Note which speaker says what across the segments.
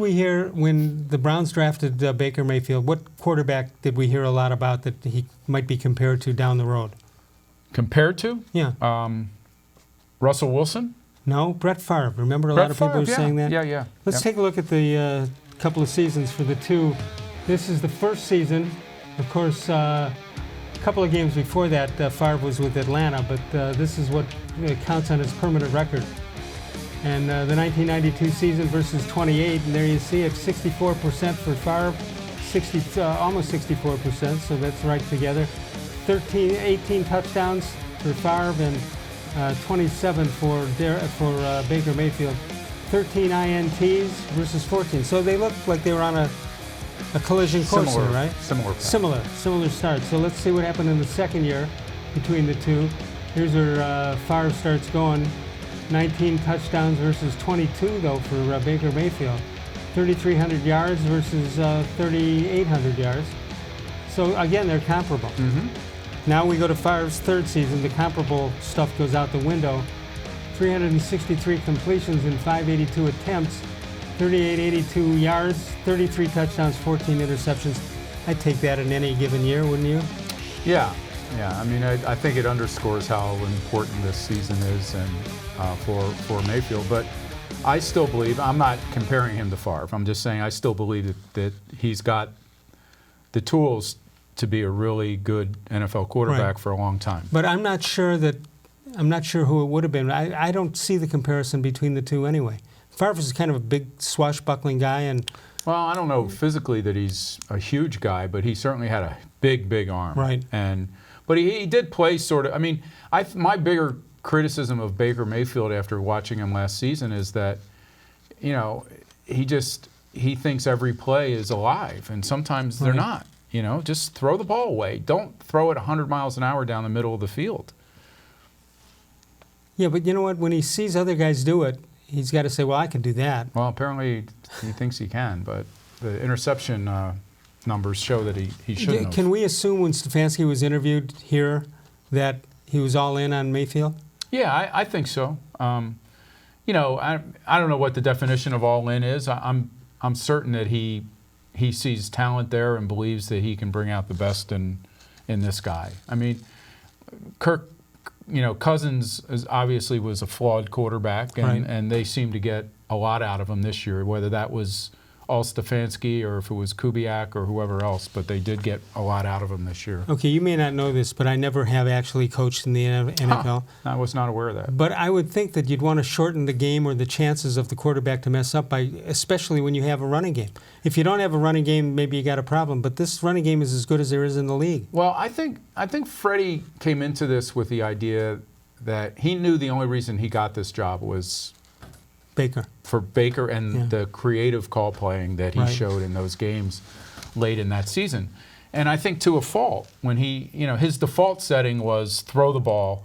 Speaker 1: We hear when the Browns drafted Baker Mayfield, what quarterback did we hear a lot about that he might be compared to down the road?
Speaker 2: Compared to?
Speaker 1: Yeah.
Speaker 2: Russell Wilson?
Speaker 1: No, Brett Favre. Remember a
Speaker 2: Brett
Speaker 1: lot of people
Speaker 2: Favre,
Speaker 1: were saying that?
Speaker 2: Yeah.
Speaker 1: Let's take a look at the couple of seasons for the two. This is the first season. Of course, a couple of games before that, Favre was with Atlanta, but this is what counts on his permanent record. And the 1992 season versus 28, and there you see it, 64% for Favre, almost 64%, so that's right together. 18 touchdowns for Favre and 27 for Baker Mayfield. 13 INTs versus 14. So they look like they were on a collision course there, right? Similar start. So let's see what happened in the second year between the two. Here's where Favre starts going. 19 touchdowns versus 22, though, for Baker Mayfield. 3,300 yards versus 3,800 yards. So, again, they're comparable. Now we go to Favre's third season. The comparable stuff goes out the window. 363 completions in 582 attempts, 3,882 yards, 33 touchdowns, 14 interceptions. I'd take that in any given year, wouldn't you?
Speaker 2: Yeah. I mean, I think it underscores how important this season is and for Mayfield. But I still believe, I'm not comparing him to Favre. I'm just saying I still believe that he's got the tools to be a really good NFL quarterback for a long time.
Speaker 1: But I'm not sure who it would have been. I don't see the comparison between the two anyway. Favre is kind of a big swashbuckling guy, and
Speaker 2: well, I don't know physically that he's a huge guy, but he certainly had a big arm.
Speaker 1: Right.
Speaker 2: But he did play sort of. I mean, my bigger criticism of Baker Mayfield after watching him last season is that, he thinks every play is alive, and sometimes they're not. Just throw the ball away. Don't throw it 100 miles an hour down the middle of the field.
Speaker 1: Yeah, but you know what? When he sees other guys do it, he's got to say, well, I can do that.
Speaker 2: Well, apparently he thinks he can, but the interception numbers show that he shouldn't have.
Speaker 1: Can we assume when Stefanski was interviewed here that he was all in on Mayfield?
Speaker 2: Yeah, I think so. I don't know what the definition of all in is. I'm certain that he sees talent there and believes that he can bring out the best in this guy. I mean, Cousins obviously was a flawed quarterback, and they seemed to get a lot out of him this year, whether that was all Stefanski or if it was Kubiak or whoever else, but they did get a lot out of him this year.
Speaker 1: Okay, you may not know this, but I never have actually coached in the NFL.
Speaker 2: I was not aware of that.
Speaker 1: But I would think that you'd want to shorten the game or the chances of the quarterback to mess up, especially when you have a running game. If you don't have a running game, maybe you got a problem, but this running game is as good as there is in the league.
Speaker 2: Well, I think Freddie came into this with the idea that he knew the only reason he got this job was for Baker and the creative call playing that he showed in those games late in that season. And I think to a fault, when his default setting was throw the ball,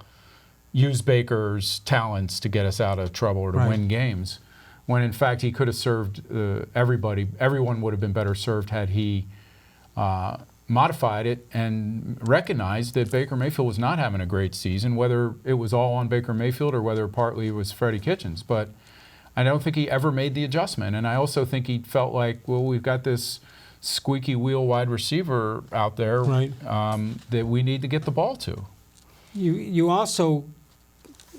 Speaker 2: use Baker's talents to get us out of trouble or to win games, when in fact he could have served everybody. Everyone would have been better served had he modified it and recognized that Baker Mayfield was not having a great season, whether it was all on Baker Mayfield or whether partly it was Freddie-Kitchens. But I don't think he ever made the adjustment. And I also think he felt like, well, we've got this squeaky wheel wide receiver out there that we need to get the ball to.
Speaker 1: You also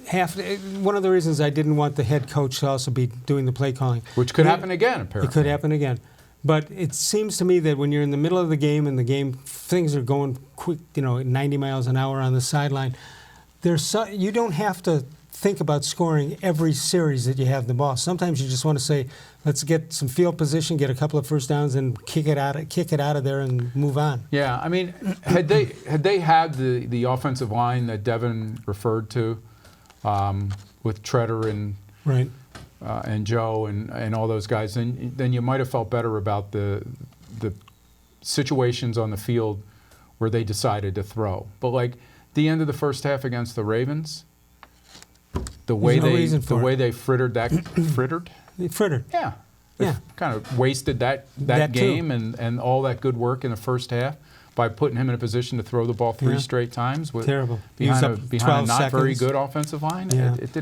Speaker 1: have to, one of the reasons I didn't want the head coach to also be doing the play calling.
Speaker 2: Which could happen again, apparently.
Speaker 1: It could happen again. But it seems to me that when you're in the middle of the game and things are going quick, 90 miles an hour on the sideline, you don't have to think about scoring every series that you have the ball. Sometimes you just want to say, let's get some field position, get a couple of first downs, and kick it out of there and move on. Yeah,
Speaker 2: I mean, had they had the offensive line that Devin referred to with Treader and Joe and all those guys, then you might have felt better about the situations on the field where they decided to throw. But like the end of the first half against the Ravens, the way they frittered that frittered.
Speaker 1: Yeah.
Speaker 2: They kind of wasted that game and all that good work in the first half by putting him in a position to throw the ball three straight times
Speaker 1: terrible
Speaker 2: behind a not
Speaker 1: seconds.
Speaker 2: very good offensive line.
Speaker 1: Yeah.
Speaker 2: It